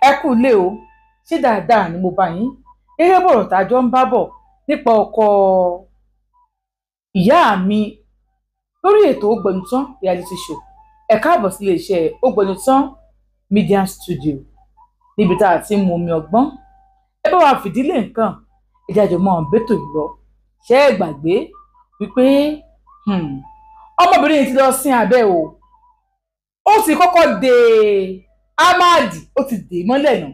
Ẹ kú ilé o, ṣé dáadáa ni mo bá yín? Gẹ́gẹ́ bọ̀rọ̀ tá a jọ ń bá bọ̀ nípa ọkọ ìyá mi lórí ètò Ògbẹnután reality show. Ẹ káàbọ̀ sí iléeṣẹ́ Ògbẹnután Media Studio níbi tá a ti ń mu omi ọgbọ́n. Ẹ bá wa fìdílé nǹkan, ẹ jáde mọ́ bẹ́tò yìí lọ. Ṣé ẹ gbàgbé wípé ọmọbìnrin yìí ti lọ sin abẹ́ o. Ó ti kọ́kọ́ de Ahmad, ó ti dè mọ́lẹ̀ náà.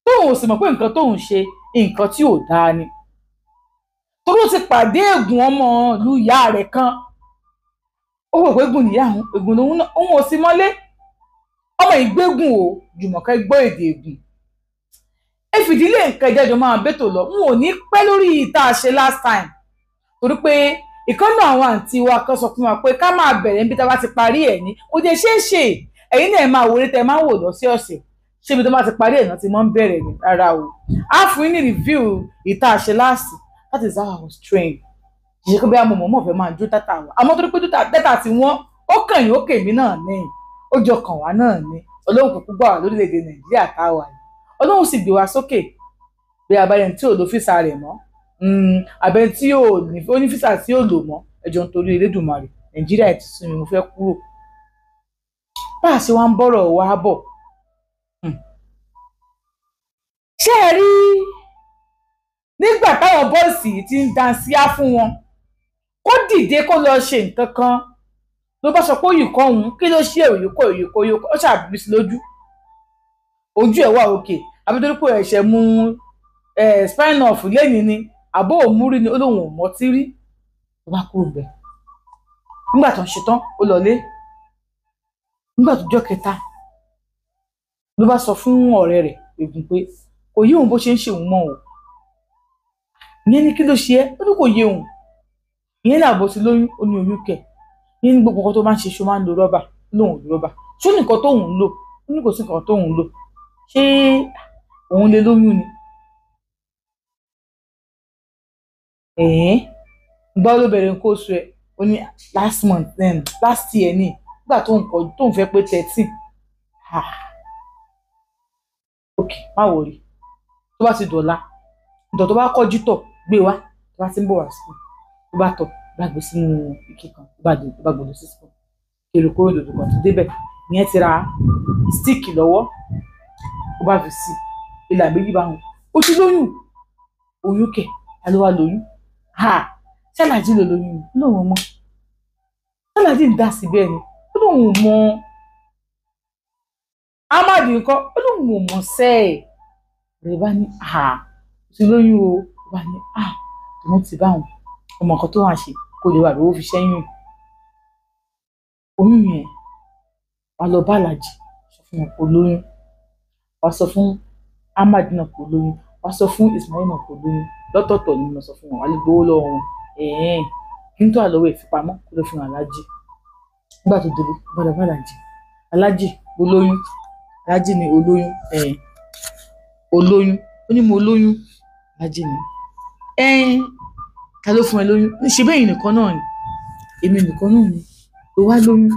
Tóun ò sì mọ̀ pé nǹkan tóun ṣe nǹkan tí ò dáa ni. Torí ó ti pàdé ègún ọmọ ìlú ìyá rẹ̀ kan. Ó wò pé ègún nìyá òun, ègún lòun náà, òun ò sí mọ́lé. Ọmọ ìgbégùn o, Jùmọ̀kẹ́ gbọ́ èdè ègún. Ẹ fìdílé nǹkan ìjẹ́jọ́ máa bẹ́tò lọ. N ò ní pẹ́ lórí ìta ṣe last time. Torí pé ìkànnì àwọn àǹtí wa kan sọ fún wa pé ká máa bẹ̀rẹ̀ níbi tá a bá ti parí ẹ̀ ní. Kò jẹ́ ṣeé ṣe. Ẹ̀yin náà máa wọlé tẹ máa wò lọ́sọ̀ọ̀sẹ̀. Ṣé ibi tó bá ti parí ẹ̀ náà ti mọ́ ń bẹ̀rẹ̀ ni? Rárá o. A fún yín ní review ìta ṣe last. That is how I was trained. Ṣé kí bí a mọ̀ fẹ́ máa jó dátà wa. Àmọ́ torí pé dátà tí wọ́n ó kàn yín ó kè mí náà ní. Ó jọ kàn wá náà ní. Ọlọ́run kúkú gbà wá lórílẹ̀-èdè Nàìjíríà táwa yìí. Ọlọ́run sì gbé wa sókè. Bí abáyẹn tí ò lo físà rẹ̀ mọ́. Àbẹ tí ò ní físà tí ò lò mọ́. Ẹjọ́ nítorí Elédùmarè. Nàìjíríà ti sún mi, mo fẹ́ kúrò. Bá a ṣe wá ń bọ̀rọ̀ wá bọ̀. Ṣé ẹ rí nígbà táwọn bọ́ọ̀sì ti ń dansíá fún wọn kó dìde kó lọ ṣe nǹkan kan ló bá sọ pé òyìnkọ́ òun kí ló ṣe òyìnkọ́ ó ṣàbíbí sí lójú ojú ẹ̀ wà òkè àbítorí pé ẹ̀ṣẹ̀ mú spine off lẹ́yìn ni àbó òmúrí ni ó lóun ò mọtí rí ló bá kúrò bẹ́ẹ̀. Nígbà tó ń ṣetán ó lọlé. Nígbà tó jọ́ kẹta ló bá sọ fún ọ̀rẹ́ rẹ̀ Ègún pé kò yé òun bó ṣe ń ṣe òun mọ́ o. Ìyẹn ní kí ló ṣe ẹ́? Ó ní kò yé òun. Ìyẹn ní àbò ti lóyún, ó ní oyún kẹ̀. Ìyẹn ní gbogbo nǹkan tó máa ń ṣe ṣó máa ń lo rọ́bà, lóun ò lo rọ́bà. Ṣó ní nǹkan tóun ń lò? Ó ní kò sí nǹkan tóun ń lò. Ṣé òun lè lóyún ni? Gbọ́ ló bẹ̀rẹ̀ nǹkan oṣù ẹ̀. Ó ní last year ni nígbà tóun fẹ́ pé 13. Ok, má wọrí. Tó bá ti dọ̀la ìtọ̀ tó bá kọjú tọ̀ gbé wá tó bá ti ń bọ̀ wá sí tó bá tọ̀ bá gbé sínú ike kan tó bá gbòdò sí sùn èrò kóró dòdò kan tó débẹ̀ ìyẹn ti ra stíìkì lọ́wọ́ ó bá fi sí ìlà méjì bá wọn. Ó ti lóyún oyún kẹ̀ ta ló wá lóyún? Ṣáláàjì ló lóyún ni lóun mọ́. Ṣáláàjì ń dá sí bẹ́ẹ̀ ni ó lóun mọ́. Ahmad nǹkan ó lóun ò mọ̀ sẹ́ẹ̀ rẹ̀ bá ní ti lóyún o bá ní tòun ti bá wọn ọmọ kan tó wà ṣe kó lè wà lówó fi ṣẹ́yìn oyún yẹn wà lọ bá Aláàjì sọ fún wọn kó lóyún wà sọ fún Ahmad náà kó lóyún wà sọ fún Ismail náà kó lóyún lọ́tọ̀ọ̀tọ̀ ni mo sọ fún wọn wà lè gbowó lọ́wọ́ wọn kí n tó àlọ́wọ́ ìfipamọ́ kó lè fi hàn Aláàjì. Nígbà tó délé gbọ́dọ̀ bá Aláàjì. Aláàjì olóyún. Aláàjì ni olóyún olóyún ó ní mo lóyún. Aláàjì ni ta ló fún ẹ lóyún? Ṣé bẹ́ẹ̀ nìkan náà ni? Èmi nìkan náà ni ó wá lóyún.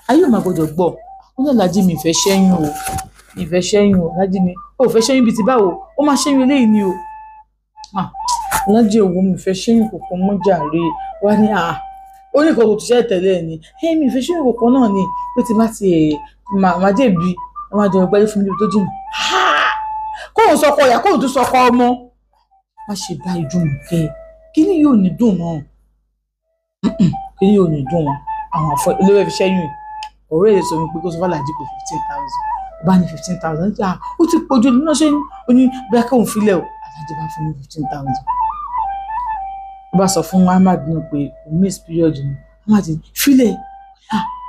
Ayé ò máa gbọdọ̀ gbọ́. Ó ní Aláàjì mi ìfẹ́ ṣẹ́yún o ìfẹ́ ṣẹ́yún o. Aláàjì ni ó fẹ́ ṣẹ́yún bíi ti báwo? Ó máa ṣẹ́yún eléyìí ni o. Aláàjì òwò mi ìfẹ́ ṣẹ́yún kankan mọ́ jàre. Wá ní ó ní nǹkan tó ti ṣe tẹ̀lé ẹ̀ ni mi ìfẹ́ ṣẹ́yún kankan náà ni pé ti bá ti máa jẹ̀bi wọ́n máa jẹun gbẹ́lẹ́ fún mi níbi tó jìnnà. Kóun sọkọ ìyá kóun tún sọkọ ọmọ. Má ṣe bá Jùmọ̀kẹ́ kíní yóò ní dùn wọn. Kíní yóò ní dùn wọn. Àwọn àfọ olówó fi ṣẹ́yìn ọ̀rẹ́ rẹ̀ sọ wípé kó sọ fún Aláàjì pé 15,000. Bá ní 15,000 ó ti pọ̀jù lọ́nà ṣe ní ó ní bí akéwòn filẹ̀ o. Aláàjì bá fún mi 15,000. Ó bá sọ fún Ahmad náà pé òun miss period ni. Ahmad filẹ̀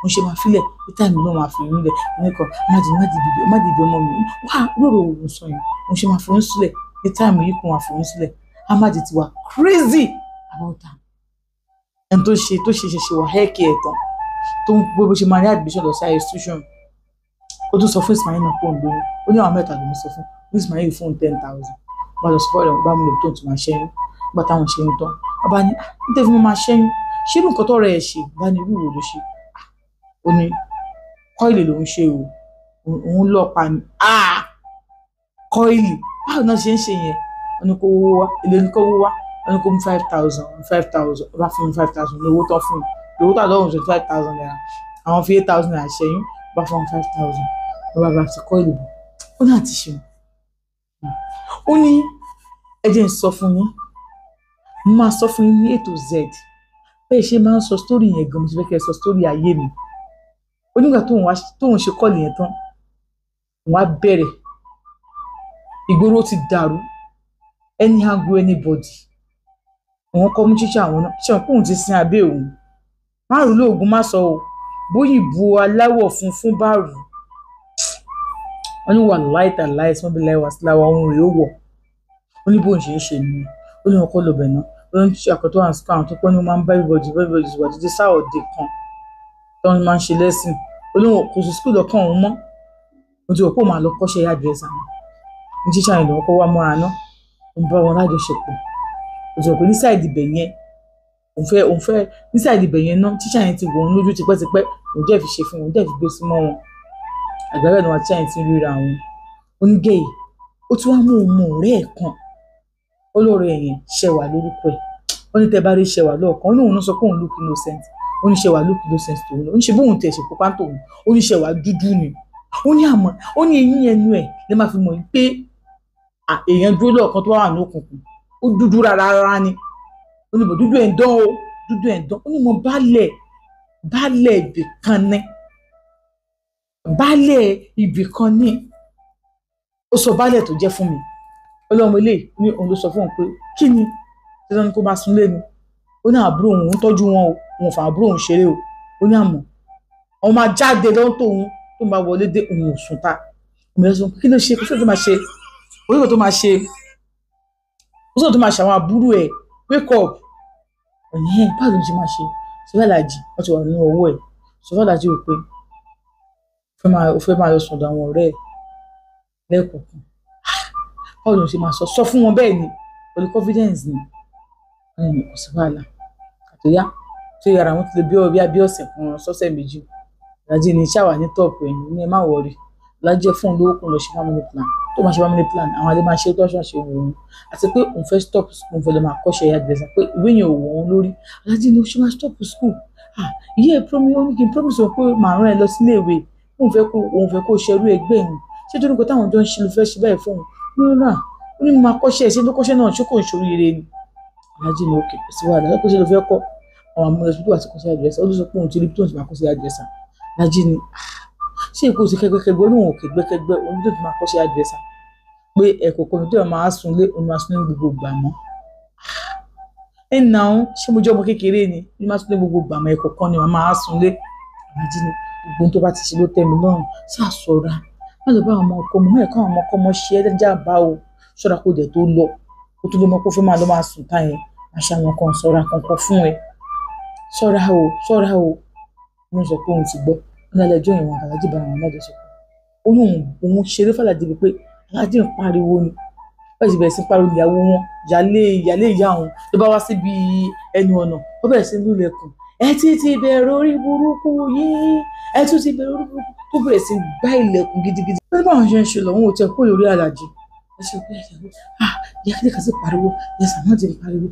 mo ṣe máa filẹ̀ bí táìmù náà máa fi yín lẹ̀ nìkan má dìbò ọmọ mi wá lóòrò òun sọ yẹn mo ṣe máa fi yín sílẹ̀ bí táìmù yìí kan máa fi yín sílẹ̀. Ahmad ti wà crazy about that. Ẹni tó ṣe wà hẹ́ẹ̀kì ẹ̀ tán tó ń gbé bó ṣe máa ní admission lọ sí institution. Ó tún sọ fún Ismail náà pé òun lóyún ó ní àwọn mẹ́ta ló ń sọ fún Ismail fún 10,000. Bá lọ sọ fún ọ̀rẹ́ bá mi lè tó tún máa ṣẹ́yún nígbà táwọn ṣẹ́yún tán. Bàbá ní nítorí fún mi máa ṣẹ́yún ṣé nǹkan tó rẹ̀ ẹ̀ ṣe bá ní irú wo ló ṣe. Ó ní kọ́ìlì lòún ṣe o òun lọ́ọ̀pá ni kọ́ìlì báwo náà ṣe ń ṣe yẹn wọ́n ní kó wó wá èlé ní kó wó wá wọ́n ní kó mú 5,000 bá fún mi 5,000 lówó tán fún mi lówó tán lọ́rùn 25,000 naira àwọn fi 8,000 naira ṣẹ́yìn bá fún 5,000 wọ́n bá fi kọ́ìlì bọ̀ ó náà ti ṣe ó ní ẹ jẹ́ n sọ fún yín mo máa sọ fún yín ní A to Z bẹ́ẹ̀ ṣe máa ń sọ sítórì yẹn gan mo ti fẹ́ kẹ́ ẹ sọ sítórì ayé mi onígbà tóun ṣe kọ́ọ̀lì yẹn tán wọ́n á bẹ̀rẹ̀ ìgboro ti dàrú any angle anybody àwọn kọ́ mú ṣíṣe àwọn náà ṣe òun ti sin abẹ́ òun márùn lóògùn má sọ o bóyìnbó aláwọ̀ funfun bá rù wọ́n ní wà láìta láìsí wọ́n bí láìwá sí láwa ohun rèé ó wọ̀ ó ní bóun ṣe ń ṣe nìyẹn ó ní wọn kọ́ lọ bẹ̀ náà ó ní ṣe àkọ́tọ́ àwọn sùkúl àwọn tó pọ́n ní wọ́n máa ń bá everybody wà títí sáọ̀dẹ̀ kan tó wọ́n máa ń ṣe lẹ́sìn ó ní wọn kò sí sùkúl lọ́kàn òun mọ́ mo ti rò pé òun máa lọ kọ́ṣẹ́ yàdírẹ́sà ní tíṣà yẹn lọ́wọ́ kó wá mọ́ra náà ó ń bá wọn lájọṣepọ̀ ó ti rò pé ní sáìdì ibẹ̀ yẹn òun fẹ́ ní sáìdì ibẹ̀ yẹn náà tíṣà yẹn ti wò ó lójú tipẹ́tipẹ́ òun dẹ̀ fi ṣe fún òun dẹ̀ fi gbé súnmọ́ wọn àgbàrá ni wọn tíṣà yẹn ti ríra wọn onígẹ̀yì ó tún wá mú òun mọ ọ̀rẹ́ ẹ̀ kan olóore ẹ̀yìn ṣẹwà lórúkọ ẹ̀ ó ní tẹ́ bá rí ṣẹwà lọ́ọ̀kan ó ní òun náà sọ pé òun look innocent ó ní ṣẹwà look innocent tòun ó ní ṣe bóun tẹ̀ ṣe pupa tòun ó ní ṣẹwà dúdú ni ó ní àmọ́ ó ní eyín ẹnu ẹ̀ lè máa fi mọ̀ pé èèyàn dúró lọ́ọ̀kan tó wà ní òkùnkùn ó dúdú rárá ni ó ní bò dúdú ẹ̀ ń dán o dúdú ẹ̀ ń dán ó ní mo baálẹ̀ ibì kan ní baálẹ̀ ibì kan ní ó sọ baálẹ̀ tó jẹ́ fún mi ọlọ́mọ ilé ní òun ló sọ fún òun pé kí ni dandan ni kó máa sunlé ni ó ní àbúrò òun ń tọ́jú wọn o òun fà àbúrò òun ṣeré o ó ní àmọ́ àwọn máa jáde lọ́wọ́ tóun tó máa wọlé dé òun ò sùn ta òun yẹn sọ pé kí ló ṣe kó sóò tó máa ṣe oníkò tó máa ṣe kó sóò tó máa ṣe àwọn àbúrò ẹ̀ wake up ẹ̀yìn báwo ló ṣe máa ṣe sọfàlàjì wọ́n ti wà nínú owó ẹ̀ sọfàlàjì ò pé ó fẹ́ máa lọ sọ̀dọ̀ àwọn ọ̀rẹ́ ẹ̀ lẹ́ẹ̀kọ̀ọ̀kan báwo ló ṣe máa sọ fún wọn bẹ́ẹ̀ ni pẹ̀lú confidence ni wọ́n ní kò sí wàhálà àtòyá tó yára wọn ti lè bí ọ̀sẹ̀ kan sọ́sẹ̀ méjì ìdájí ni ṣáwà ní tọ́ọ̀pù ẹ̀yìn ní ẹ má wọrí lájẹ́ fún olówó kan lọ ṣe family plan tó máa ṣe family plan àwọn adé máa ṣe tó ṣàṣe òun àti pé òun fẹ́ stop school fẹ́ lọ máa kọ́ṣẹ́ hairdresser pé ìwé yẹn ò wọ̀ ọ́n lórí alájí ni ó ṣe máa stop school ìyá ẹ̀ ó ní kí n promise wọn pé màá rán ẹ lọ sílé ìwé òun fẹ́ kó ṣerú ẹgbẹ́ òun ṣé tó ní kó táwọn jọ ń ṣe ló fẹ́ ṣe báyìí fún òun rà ó ní máa kọ́ṣẹ́ ṣé ló kọ́ṣẹ́ náà ṣé kò ń ṣoríire ni alájí ni òkè kò sí wàhálà lọ́kọ́ ṣe ló fẹ́ kọ́ àwọn amúlẹ̀ tó wà sí kọ́ṣẹ́ hairdresser ó ló sọ pé òun ti rí tó ń ti máa kọ́ṣẹ́ hairdresser alájí ni ṣé èkó sì kẹgbẹkẹgbẹ olóhùn kẹgbẹkẹgbẹ ohun tó ti máa kọ́ṣẹ́ hairdresser pé ẹ̀kọ́ kan tó yẹ máa sunlé òun máa sunlé gbogbo gbà mọ́ ẹnà ọ̀hún ṣé mo jẹ́ ọmọ kékeré ni ní máa sunlé gbogbo gbà mọ́ ẹ̀kọ́ kan ni màá máa sunlé alájí ni gbogbo tó bá ti ṣe ló tẹ́ mi lọ́rùn ṣàṣọra má lọ bá àwọn ọkọ mọ́ ẹ̀kọ́ àwọn ọkọ mọ́ ṣe ẹlẹ́jà bá o ṣọ́ra kó dẹ̀ tó lọ kó tó lè mọ́ kó fẹ́ máa lọ máa sùn tá yẹn àṣà àwọn kan ṣọ́ra kankan fún ẹ ṣọ́ra o wọ́n sọ pé òun ti gbọ́ ní alẹ́jọ́ ìwọ̀n àtàlájì bá àwọn alájọṣepọ̀ ó ní òun ṣeré fàlàjì bíi pé alájì ń pariwo ni bẹ́ẹ̀ sì bẹ̀rẹ̀ sí pariwo ìyàwó wọn ìyálé ìyá òun ló bá wá síbi ẹnu ọ̀nà ó bẹ̀rẹ̀ sí lulẹ̀kùn ẹ ti bẹ̀rẹ̀ orí burúkú yìí ẹ tún ti bẹ̀rẹ̀ orí burúkú tó bẹ̀rẹ̀ sí gbá ilẹ̀kùn gidigidi bẹ́ẹ̀ báwọn ṣe ń ṣe lọ́wọ́ ò tẹ́ kó lórí alájì ẹ ṣe pé ìyá kílẹ̀ kan sí pariwo ìyá sàmọ́dì ń pariwo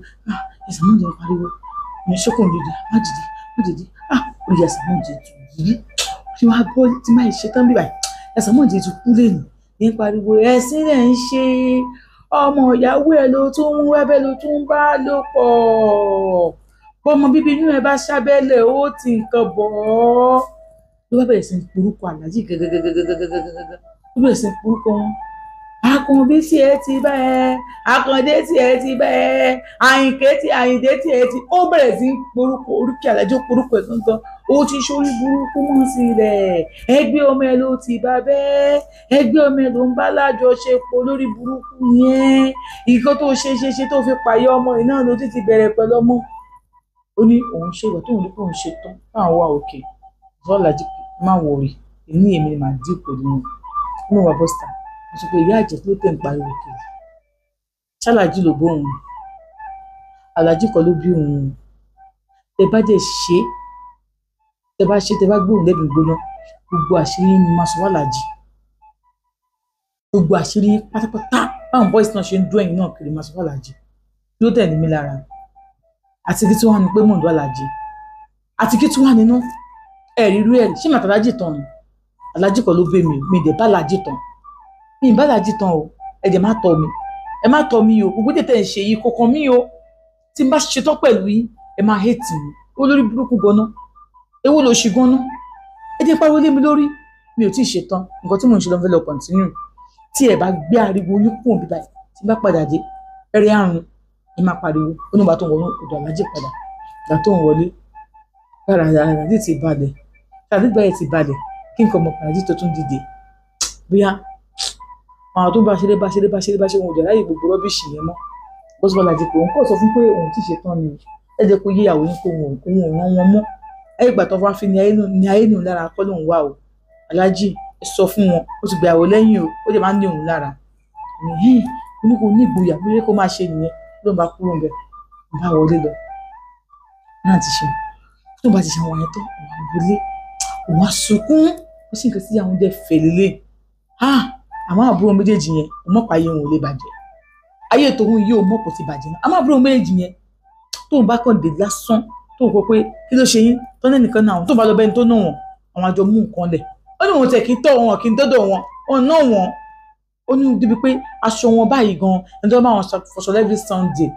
ìyá ṣókùn dìde má dìde ìyá sàmọ́dì yìí tí wọ́n á gbọ́ tí máa ṣe tán bí báyìí ẹ̀sán mọ̀ jẹ́ ti kú lẹ́nu ní pariwo ẹ̀sìn rẹ̀ ń ṣe ọmọ ìyàwó ẹ̀ ló tún ń wẹ́bẹ́ ló tún ń bá lò pọ̀ bọ́mọ bíbí inú ẹ̀ bá ṣábẹ́lẹ̀ ó ti nǹkan bọ̀ ọ́ ló bá bẹ̀rẹ̀ sí ní porúkọ aláàjì gẹ́gẹ́gẹ́gẹ́gẹ́gẹ́gẹ́ ló bẹ̀rẹ̀ sí ní porúkọ wọn akànbí tí ẹ ti bá ẹ akàndé tí ẹ ti bá ẹ àyìndé tí ẹ ti ó bẹ̀rẹ̀ sí ní porúkọ oríkì aláàjì ó porúkọ ẹ̀ gangan ó ti ṣorí burúkú mọ́ sí rẹ̀ ẹgbẹ́ ọmọ ẹ ló ti bá bẹ́ẹ̀ ẹgbẹ́ ọmọ ẹ ló ń bá lájọṣepọ̀ lórí burúkú yẹn ìkọ́ tó ṣe tó fi pààyà ọmọ ẹ náà ló ti bẹ̀rẹ̀ pẹ̀lú ọmọ ó ní òun ṣe ìgbà tóun rí pé òun ṣe tán fáwọn wà òkè zọ́ọ̀lájì má wọ̀rì èmi ni màá dì pẹ̀lú wọn nínú wà bọ́sítà mo sọ pé ìyá àjẹ́ tó tẹ̀ ń pariwo kiri ṣáláàjì ló bó òun aláàjì kan ló bí òun tẹ bá dẹ̀ ṣe tẹ bá gbóhùn lẹ́bi gbóná gbogbo àṣírí ni máa sọ wà láàjì gbogbo àṣírí pátápátá báwọn boys náà ṣe ń dún ẹ̀yìn náà kiri máa sọ fún Aláàjì ló tẹ̀ ní mi lára àti kí tí wọ́n á ní pé mò ń dún Aláàjì àti kí tí wọ́n á nínú ẹ̀rí rú ẹ̀rí ṣé màtà Aláàjì tán ni Aláàjì kan ló bẹ́ mi dẹ̀ bá Aláàjì tán mi ì bá Aláàjì tán o ẹ dẹ̀ má tọ́ mi ẹ má tọ́ mi o gbogbo tètè ń ṣe yìí kankan mi o tí n bá ṣetán pẹ̀lú yín ẹ máa hate mi olórí burúkú ganan ewu ló ṣì ganan ẹ dẹ̀ pariwo lé mi lórí mi ò tí ì ṣetán nǹkan tí mò ń ṣe lọ fẹ́ lọ continue tí ẹ bá gbé ariwo yín kún òbí báyìí tí bá padà dé ẹrẹ àrùn ẹ máa pariwo ó ní ìgbà tó ń wọnú ọ̀dọ̀ Aláàjì padà ìgbà tó ń wọlé gbára Aláàjì ti balẹ̀ tàbí gbáyẹ̀ ti balẹ̀ kí nǹkan ọmọ Aláàjì tó tún dìde bóyá àwọn tó bá ṣeré wọn ò jẹ́ láyè gbogbo rọ́bìṣì yẹn mọ́ bó sọ Aláàjì pé òun kò sọ fún pé òun ti ṣetán ni ẹ jẹ́ kó yíyàwó yín kó òun ràn wọn mọ́ ẹ ìgbà tó wá fi ní ayé nù lára kọ́ lóun wà o Aláàjì ẹ sọ fún wọn ó ti gbàyàwó lẹ́yìn o ó jẹ́ máa ń ní òun lára ní kò ní ìgboyà bí kò máa ṣe nìyẹn ló ń bá kúrò ń bẹ ń bá wọlé lọ náà ti ṣe tó bá ti ṣe àwọn àyẹ̀tọ́ àwọn àgbélé òun á sunkún ó sì nǹkan sí àwọn oúnjẹ fèlélẹ̀ àwọn àbúrò méjèèjì yẹn ò mọ̀ pa ayé wọn ò lè bàjẹ́ ayé tòun yìí ò mọ̀ kò ti bàjẹ́ náà àwọn àbúrò méjèèjì yẹn tóun bá kàn dé lásán tóun kọ pé kí ló ṣe yín tó ní nìkan náà tó bá lọ bẹ́ni tó náà wọn àwọn àjọ mú nǹkan lẹ̀ ó ní wọn tẹ̀ kí n tọ́ wọn kí n dọ́dọ̀ wọn náà wọn ó ní débi pé aṣọ wọn báyìí gan ẹni tó bá wọn fọṣọ every Sunday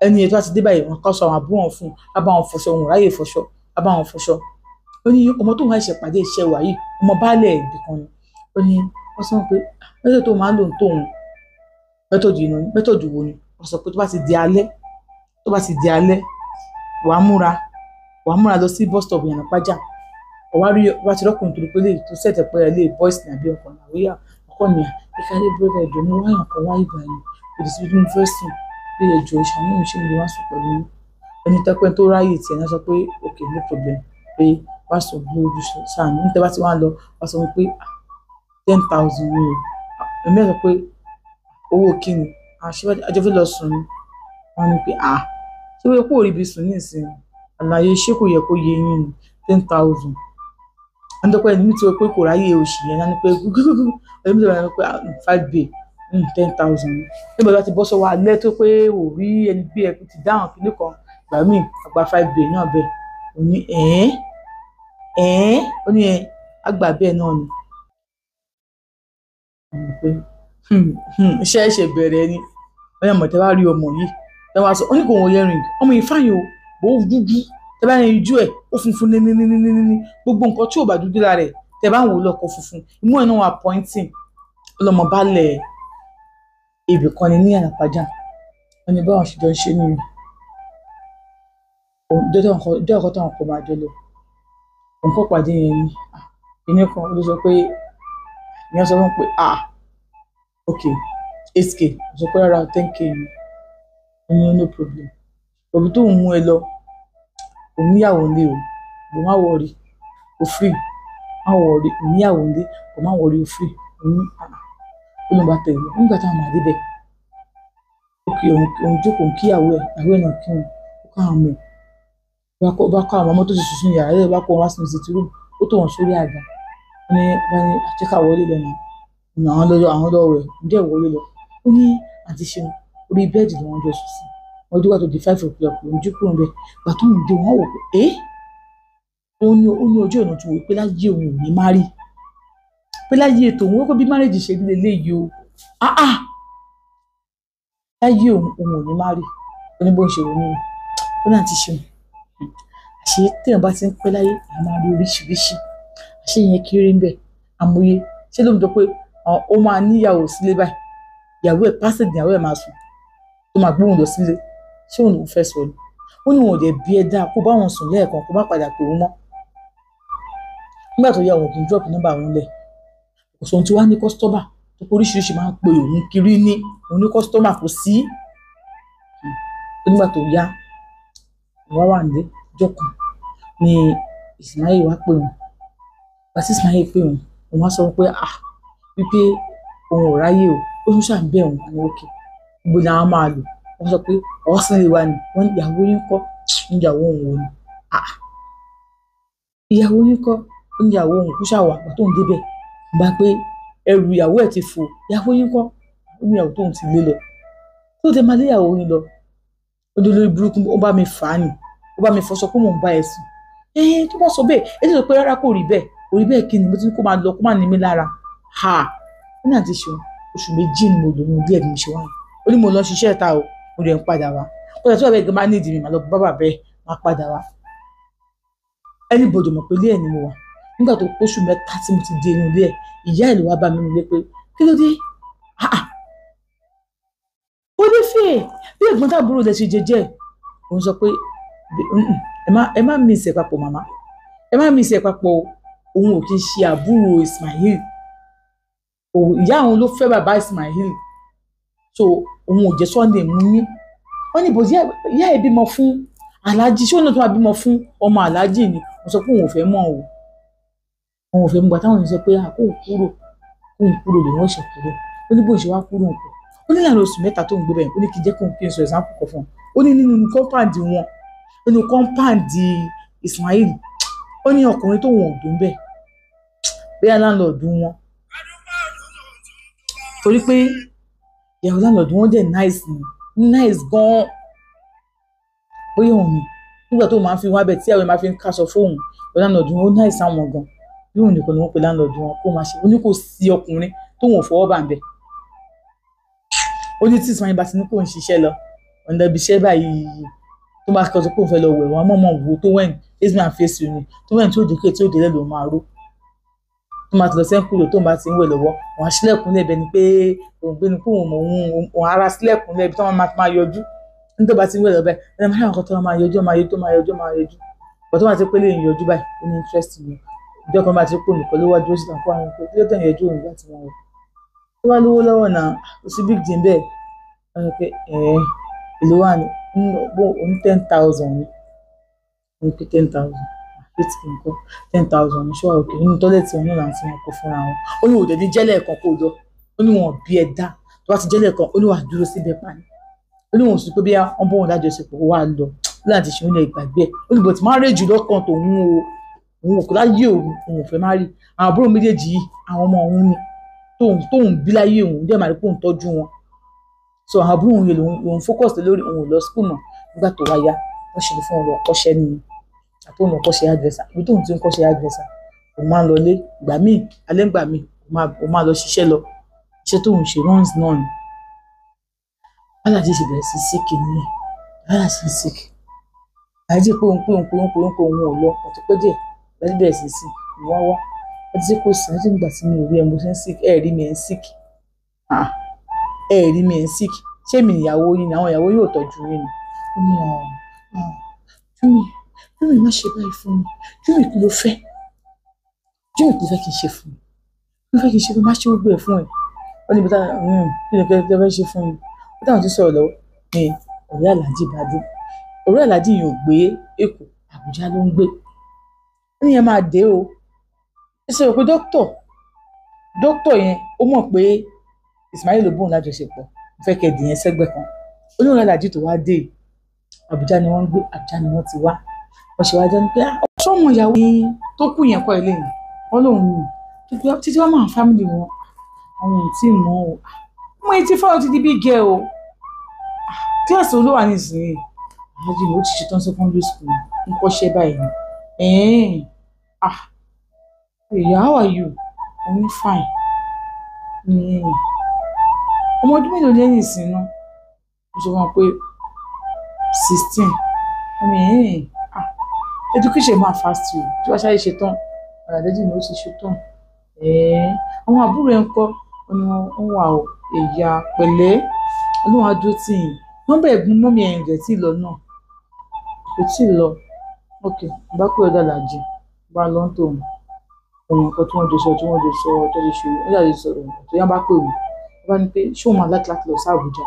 ẹni ètò àti dé báyìí wọn kọ́ sọ àwọn àbúrò wọn fún un bá wọn fọṣọ wọn ráyè fọṣọ bá wọn fọṣọ ó ní ọmọ tó wá ìṣèpàdé iṣẹ́ wà yìí ọmọ baálẹ̀ ibì kan ni ó ní wọ́n sọ pé mẹ́tò tó máa ń lò tóun mẹ́tọ̀dù wo ni wọ́n sọ pé tó bá ti di alẹ́ wàá múra lọ sí bus stop Ìyànà Pájà wá ti rọ́kùnrin tó pé lè tó sẹ̀tẹ̀ pé ẹ lè boys ní àbí ọkọ̀ nàwíyà ọkọ̀ ní ìkàlẹ̀ brother ẹ̀jọ̀ ní wáyàn kan wáyé ìgbà yìí òdì sí ibi fẹ́sìn bí ẹjọ́ ìṣàánú ìṣe mi lè wá sùn pẹ̀lú ẹni tẹ́pẹ́ tó ráyè tiẹ̀ náà sọ pé okay no problem pé wá sọ bí ojú sàánú níta bá ti wá lọ wá sọ pé 10,000 ni o èmi ẹ̀ sọ pé owó kíni àjọ fẹ́ lọ sùn ni wọ́n ní pé ṣé wọ́n kó òrìbí sùn ní ìsìn àlàyé ṣé kò yẹ kó yẹ yín ni 10,000 àndọ́pẹ́ ẹni mi ti rò pé kò ráyè oṣù yẹn náà ni pé gúgúgú ẹni mi ti rò pé 5 bay 10,000 nígbà tó ti bọ́ sọ́wọ́ alẹ́ tó pé ò rí ẹni bí ẹkú ti dáhùn kíní kan ìgbà míì àgbà 5 bay náà bẹ́ẹ̀ ò ní ó ní àgbà bẹ́ẹ̀ náà ni iṣẹ́ ẹ̀ṣẹ̀ bẹ̀rẹ̀ ni wọ́n yàn mọ̀ tẹ́ bá rí ọmọ yìí ẹ wá sọ ó ní kò wọ́n yẹrin ọmọ yìí fáyìn o bò ó dúdú tẹ́ bá yẹn ijú ẹ̀ ó funfun ní gbogbo nǹkan tí ò bá dúdú lára ẹ̀ tẹ́ bá ń wò lọ́kọ̀ funfun imú ẹ̀ náà wà pointing ọlọ́mọ balẹ̀ ibì kan ní Ìyànà Pájà wọn ni báwọn ṣe jọ ń ṣe nìyẹn dé ọkọ táwọn kọ máa jọ lọ òun kọ́ pàdé yẹn ni ìní kan ló sọ pé ìyẹn sọ fún pé ok 8k sọ pé rárá 10k ni ìyẹn no problem òbí tó ń mú ẹ lọ òun níyàwó ńlé o bò má wọrí o free má wọrí òun níyàwó ńlé bò má wọrí o free òun olùbá tẹ̀lé nígbà táwọn máa débẹ̀ ok òun jókòó kíyàwó ẹ̀ náà kí wọn ó ká àwọn ọmọ ẹ̀ bá kọ́ àwọn ọmọ tó ti sùn sínú yàrá ẹ̀ bá kọ́ wọn wá sínú sí tìrú ó tó wọn sórí àga wọn ní àjẹká wọlé lọ náà àwọn lọ́wọ́ rẹ̀ ń dẹ̀ wọlé lọ ó ní àti ṣeun orí bẹ́ẹ̀dì ni wọ́n jọ sùn sí wọ́n dúpọ̀ tó di 5 o'clock ló ń jí kúrò bẹ́ẹ̀ gbà tó ń dé wọ́n wò pé ó ní ojú ọ̀nà tó wò pé láyé òun ò ní má rí pé láyé ètò òun ó kó bí márèjì ṣe nílé léyìí o láyé òun ò ní má rí ó ní bó ń ṣe wò ní ó náà ti ṣeun àṣé téèyàn bá ti ń pẹ́ láyé a máa rí oríṣiríṣi àṣé yẹn kéré ń bẹ̀ àmọye ṣé ló ń jọ pé ó máa níyàwó sílé báyìí ìyàwó ẹ̀ pásítì ìyàwó ẹ̀ máa sùn tó máa gbóhùn lọ sílé ṣé òun lòún fẹ́ sọ ni ó ní wọn ò dẹ̀ bí ẹ dáa kó bá wọn sùn lẹ́ẹ̀kan kó má padà pè wọ́n mọ́ nígbà tó yá òun kì í drop nọ́mbà wọn lẹ̀ kò sóhun tí wàá ní kọ́sítọ́mà tó kó oríṣiríṣi máa ń pe òun kiri ní òun ní kọ́sítọ́mà kò sí nígbà tó yá wọ́n wà nílé ọjọ́ kan ni Ismail wá pè wọ́n pàṣẹ Ismail pè wọ́n òun wá sọ pé wípé òun ò ráyè o ó tún ṣàǹbẹ̀ òun àwọn òkè gbogbo làwọn máa lò wọ́n sọ pé ọ̀sán lè wà ní wọ́n ìyàwó yín kọ́ níyàwó òun wò ni ìyàwó yín kọ́ níyàwó òun kú ṣàwà àgbà tó ń débẹ̀ bá pé ẹrù ìyàwó ẹ̀ ti fò, ìyàwó yín kọ́, ó ní ìyàwó tóun ti lé lọ, tó tẹ máa lé ìyàwó yín lọ, ó dé lórí burúkú, ó bá mi fà á nì, ó bá mi fọṣọ pé mò ń bá ẹ sùn. Tó bá sọ bẹ́ẹ̀, ẹ ti sọ pé rárá kò rí bẹ́ẹ̀, kò rí bẹ́ẹ̀ kí ni mo ti ní kó máa lọ, kó máa ní mi lára. Ó ní àti ṣeun, oṣù méjì ni mo lò ní ilé ẹ̀ bí mo ṣe wá. Ó ní mo lọ ṣiṣẹ́ ta o, mo rẹ̀ ń padà wá. Ó yẹ tí wọ́n bẹ́ẹ̀ gan máa ní ìdí mi, màá lọ bá bàbá ẹ̀, máa padà wá. Anybody mọ̀ pé ilé ẹ̀ ni mo wà. Nígbà tó pósù mẹ́ta tí mo ti dé inú ilé ẹ̀, ìyá ẹ̀ ló wá bá mi nílé pé kí ló dé? Ó ní fèè bí ẹ̀gbọ́n tàbúrò lè ṣe jẹjẹ. Òun sọ pé ẹ má mí ìṣẹ̀ papọ̀ màmá, ẹ má mí ìṣẹ̀ papọ̀, òun ò kí ń ṣe àbúrò Ismail. Ìyá òun ló fẹ́ bàbá Ismail, so òun ò jẹ́ Sunday mú yín. Wọ́n ní bòsí ìyá ẹ̀ bímọ fún Alhaji, ṣé òun náà tó máa bímọ fún ọmọ Alhaji ni? Mo sọ pé òun ò fẹ́ mọ̀ o, òun ò fẹ́ mọ̀. Gbà táwọn ènìyàn sọ pé kóun kúrò lè wọ́n ṣe kúrò. Ó ní bó ṣe wá kúrò nǹkan, ó ní láàrin oṣù mẹ́ta tó ń gbé bẹ́ẹ̀, ó ní kí n jẹ́ kí n sọ example kan fún un. Ó ní nínú kọ́ńpáàdì wọn, nínú kọ́ńpáàdì Ismail, ó ní ọkùnrin tó wọn ò dùn bẹ́ẹ̀, bóyá láńlọ́ọ̀dù wọn, torí pé ìyàwó láńlọ́ọ̀dù wọn dẹ̀ nice gan-an. Bóyá òun ni nígbà tó máa ń fi wá bẹ̀ tí àwọn máa fi ń káṣọ fóun, láńlọ́ọ̀dù wọn ó nice àwọn gan, bí òun nìkan ni wọ́n pe láńlọ́ọ̀dù wọn kó máa ṣe. Ó ní kò sí ọkùnrin tó wọn ò fọwọ́ bà ń bẹ̀. Ó ní tí Ismail bá ti ní kó ń ṣiṣẹ́ lọ ọ̀nà ibi iṣẹ́ báyìí, tó bá kọ́ sọ pé òun fẹ́ lọ wẹ̀ wọ́n mọ̀mọ́ wo tó wẹ̀n Ismail face ni, tó wẹ̀n tí ó dé tí ó dé lẹ́lò máa ró. Tó máa ti lọ sẹ́ńkúlò tó ń bá ti ń wẹ̀ lọ́wọ́, wọ́n á sílẹ̀kùn lẹ́bẹ̀ẹ́ ni pé òun gbé ni pé òun ara sílẹ̀kùn lẹ́bi tó máa yọjú. Ní tó bá ti ń wẹ̀ lọ́bẹ̀ ẹ̀ máa yọ̀ tó máa yọjú. Bọ̀ tó máa ti pé lè yọjú báyìí, ó ní interest mi. Ìjọ kan bá ti pò nìkan ló wájú ó sì tàn kó àwọn nǹkan tí ó tẹ̀ yọjú òun láti wọn wọ̀. Tó bá lówó lọ́wọ́ náà, ó sì big deal bẹ́ẹ̀. Wọ́n sọ pé èlò wà ní òun 10,000 ni. Wọ́n pé 10,000. Àpètì nǹkan 10,000 ní ṣọ́ọ̀ òkè nínú tọ́lẹ̀tì wọn náà láti wọn kó fúnra wọn. Ó ní òde ní jẹ́lẹ̀ kan kó jọ. Ó ní wọn bí ẹ dá. Tó bá ti jẹ́lẹ̀ kan, ó ní wàá dúró síbẹ̀ pa ni. Ó ní wọn sọ pé bí wọ́n bọ́ wọn lájọṣepọ̀ wà lọ láti ṣe oúnjẹ ìgbàgbé ẹ̀. Ó ní bọ̀ tí máa rè jù lọ́kàn tòun o. Òun kò láyé òun ò fẹ́ má rí. Àwọn àbúrò méjèèjì yìí, àwọn ọmọ òun ni. Tóun bí láyé òun, jẹ́ màá rí pé òun tọ́jú wọn. So àwọn àbúrò òun yẹn lòun focus lórí òun ò lọ school mọ́. Nígbà tó wáyá, wọ́n ṣe fún ọ̀rọ̀ ọkọ́ṣẹ́ ni. Àti òun ọkọ́ṣẹ́ hairdresser. Ibi tóun ti ń kọ́ṣẹ́ hairdresser, òun máa ń lọ lé ìgbà míì, alẹ́ ìgbà míì, òun máa lọ ṣiṣẹ́ lọ. Iṣẹ́ tóun ṣe runs náà ni. Alhaji ṣe bẹ̀rẹ̀ sí sick nìyẹn. Alhaji sick. Alhaji pé òun ò lọ, àti pé díẹ̀ Alhaji bẹ̀rẹ̀ sí sick. Wá àti tí kò sí láti nígbà tí mi ò rí ẹ mo ṣe ń sick, rí mi ẹ̀ ń sick. Rí mi ẹ̀ ń sick. Ṣé mi ìyàwó yín ni àwọn ìyàwó yóò tọ́jú yín ni? Ó ní Júmi má ṣe báyìí fún mi. Júmi kí ló fẹ́? Júmi kí ló fẹ́ kí n ṣe fún mi? Kí ló fẹ́ kí n ṣe fún mi? Má ṣe gbogbo ẹ̀ fún ẹ. Ó ní bíta kí ló fẹ́ ṣe fún mi? Bí táwọn ti sọ̀rọ̀ lọ́wọ́ ni ọ̀rẹ́ Alhaji bá dé. Ọ̀rẹ́ Alhaji yìí ò gbé Èkó, Àbújá ló ń gbé. Ó ní ẹ máa dé o. Ẹ sọ pé dókítọ̀ yẹn ó mọ̀ pé Ismail ló bóun lájọṣepọ̀, fẹ́ kẹ́ dìyẹn sẹ́gbẹ̀ kan. Ó ní ọ̀rẹ́ Alhaji tó wá dé Àbújá ni wọ́n ń gbé, Àbújá ni wọ́n ti wá. Wọ́n ṣe wá jẹ́ pé ọmọ ìyàwó tó kù yẹn kọ́ ilé yìí, wọ́n lòun ní títí wọ́n máa fámìlì wọn, àwọn ò tí ì mọ̀ o. Ọmọ yìí ti fọ́ ti di big girl o. Kíláàsì olówà ní ìsinyìí, Alhaji ló ti ṣetán secondary school, ń kọ́ṣẹ́ báyìí ni. How are you? I'm fine. Ọmọ ọdún mélòó lẹ́yìn ìsìn náà? Mo sọ fún wọn pé 16. Education máa fast o. Tí wọ́n ṣáà ṣe tán, Alhaji ni ó ti ṣe tán. Àwọn àbúrò ẹ̀ ń kọ́ wọ́n wà ó ẹ̀yà pẹ̀lẹ́ Ọlọ́run á dúró tì yín. Nọ́mbà ẹ̀gbọ́n mọ́mí ẹ̀yìn rẹ̀ tí ì lọ náà. Kò tí ì lọ. Ok, bá pé ọ̀dà Alhaji bá lọ ń tòun. Ohun nǹkan tí wọ́n jọ sọ tó lè ṣe ó dàbí sọ̀rọ̀ tó yá bá pè mí. Wọ́n bá ní pé ṣé òun máa láti lọ sí Àbújá?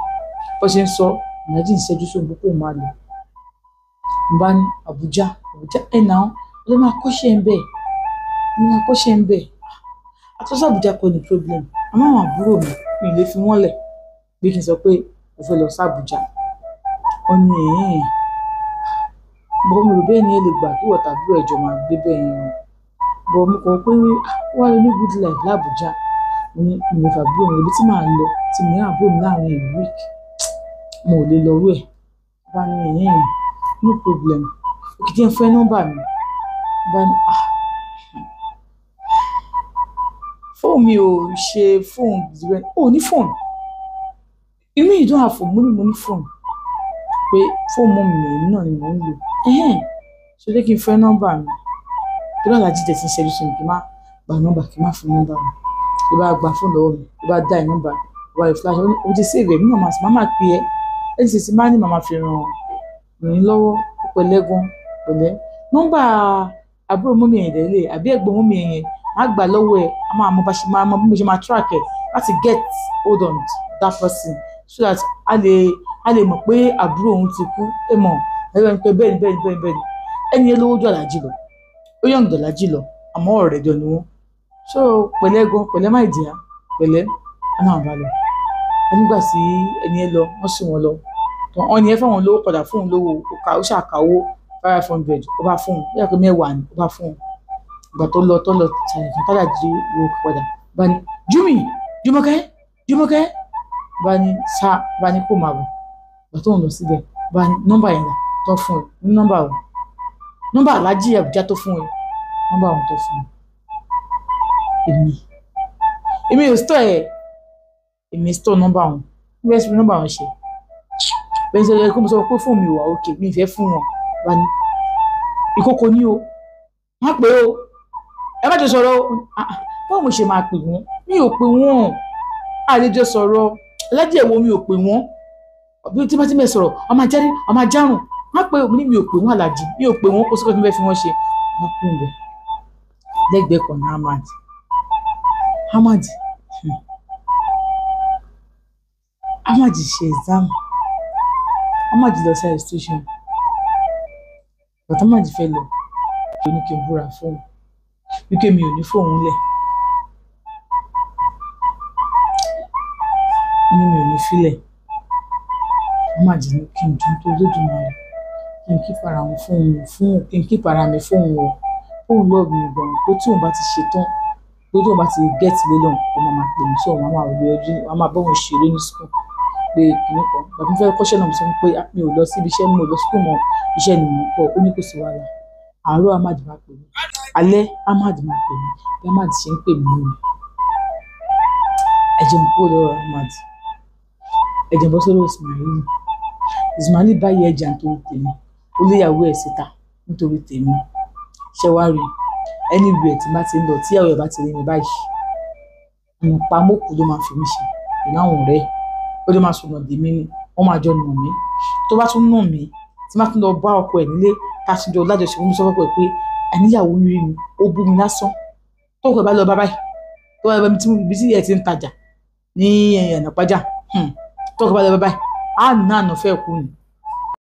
Bó ṣe ń sọ, Alhaji ń ṣẹ́jú sóhun pé òun máa lọ. Mo bá ní Àbújá náà ló máa kọ́ṣẹ́ ń bẹ̀. Àtọ́sí Àbújá kọ́ ni problem. Àmọ́ àwọn àbúrò mi lè fi wọ́n lẹ̀ bí kí n sọ pé mo fẹ́ lọ sí Àbújá. Wọ́n ní bọ́ mi rò bẹ́ẹ̀ ni ẹ lè gbà kí wọ́n tàbí ẹ̀jọ̀ máa gbé bẹ́ẹ̀ yẹn. Bọ̀ mo kọ̀ pé wà ní good life l'Àbújá. ní ìlẹ̀fà àbúrò mi ibi tí màá lọ tí mi ní àbúrò mi láàrin a week mo ò lè lọ rú ẹ̀ bá ní ẹ̀yìn no problem òkè jẹ́ fẹ́ nọ́mbà mi bá ní fóònù mi ò ṣe fóònù rẹ ò ní fóònù inú yìí dùn àfọ̀ mo ní fóònù pé fóònù mọ́ mi èmi náà ni mò ń lò ṣe jẹ́ kí n fẹ́ nọ́mbà mi tó náà láti tẹ̀sí ṣẹ́jú sí mi kí n má gba nọ́mbà kí n má fún nọ́mbà mi tó bá gba fóònù lọ́wọ́ mi tó bá dá ẹ̀ nọ́mbà tó bá rí flash ó ti save ẹ̀ mí náà máa pè é ẹ̀ sì ti máa ní màmá fi ràn mí lọ́wọ́ pẹ̀lẹ́ gan pẹ̀lẹ́ nọ́mbà àbúrò mọ́mí ẹ̀yìn dẹ́lẹ̀ àbí ẹ̀gbọ́n mọ́mí ẹ̀yìn má gbà lọ́wọ́ ẹ̀ a máa mọ bá ṣe máa mọ bí mo ṣe máa track ẹ̀ láti get hold on that person so that a lè mọ̀ pé àbúrò òun ti kú ẹ mọ̀ ẹ̀rọ ní pé bẹ́ẹ̀ ni ẹni yẹn lówó jù Àlàjì lọ ó yàn jù Àlàjì lọ àmọ́ ọ̀rẹ́ jọ ni wọ́n so pẹ̀lẹ́ gan pẹ̀lẹ́ má ìdíyà pẹ̀lẹ́ a máa bá lọ nígbà tí ẹni yẹn lọ wọ́n sì wọ́n lọ wọ́n ní ẹ fẹ́ wọn lówó padà fún òun lówó ó ṣàkàwó 500 ó bá fún un ó yà pé mẹ́wàá ni ó bá fún un ìgbà tó lọ ṣàyẹ̀kan tálàjì owó padà bá ní Jùmọ̀kẹ́ bá ní sá bá ní kó máa bọ̀ ìgbà tó ń lọ síbẹ̀ bá ní nọ́mbà yẹn tó fún ẹ ní nọ́mbà Àlàjì Àbújá tó fún ẹ nọ́mbà wọn tó fún ẹ èmi ò stọ̀ ẹ̀ èmi stọ̀ nọ́mbà wọn bí wọ́n ṣe fi nọ́mbà wọn ṣe bẹ́ẹ̀ ṣe yẹ kó mo sọ pé fóònù mi wà òkè mi ìfẹ́ fún wọn wà ní ìkókò ní o má pé o ẹ má jọ sọ̀rọ̀ báwo mo ṣe máa pè wọ́n mi ò pè wọ́n àlejò sọ̀rọ̀ Àlàjì ẹ̀wọ̀ mi ò pè wọ́n bí tí bá ti mẹ́ sọ̀rọ̀ ọmọ ajárùn má pé mi ò pè wọ́n Àlàjì mi ò pè wọ́n kó sọ́kọ́ tí mo fẹ́ fi wọ́n ṣe wọ́n kún bẹ̀ lẹ́gbẹ̀ẹ́ kan ní Ahmad ṣe exam Ahmad lọ sí registration bàtà Ahmad fẹ́ lọ kí ní kí n búra fóònù wípé mi ò ní fóònù lẹ̀ ní mi ò ní filẹ̀ Ahmad ní kí n dún tó lódùmarè kí n kíp ara wọn kí n kíp ara mi fóònù o fóònù lọ́ọ̀bù mi gan pé tí òun bá ti ṣetán pé tí òun bá ti gẹ́ẹ̀tì lélọ̀ ọmọ máa pè mí sí ọ̀hún àwọn máa bọ́ wọn ṣeré ní school pé kìnnì kan bàbá mi fẹ́ kọ́ṣẹ́ náà mo sọ pé mi ò lọ síbi iṣẹ́ mo lọ school mọ́ iṣẹ́ ni mò ń kọ́ ó ní kò sí wàhálà àárọ̀ Ahmad máa pè mí alẹ́ Ahmad máa pè mí bí Ahmad ṣe ń pè mí nìyẹn ẹ̀jẹ̀ mi kúrò lọ́wọ́ Ahmad ẹ̀jẹ̀ bọ́ sọ́dọ̀ Ismail báyìí ẹ̀jà nítorí tèmi ó léyàwó ẹ̀ síta nítorí tèmi ṣẹ́wárí ẹni ìlú ẹ̀ tí bá ti ń lọ tíyàwó ẹ̀ bá ti rí mi báyìí àwọn pamọ́kù ló máa fi mí ṣe ìná àwọn ọ̀rẹ́ ó lè máa sọ̀rọ̀ dè mí ni wọ́n máa jọ nà mí tó bá tún nà mí tí má tún lọ bá ọkọ ẹ̀ nílé ká tún jọ lájọṣe mo sọ fọ́pọ̀ ẹ̀ pé àníyàwó rí mi ó bú mi lásán tó kọ̀ bá lọ bá báyìí tó bá lọ bí tí ẹ̀ ti ń tajà ní ẹ̀yàn àpájà tó kọ̀ bá lọ bá báyìí á nà àná fẹ́ kú ni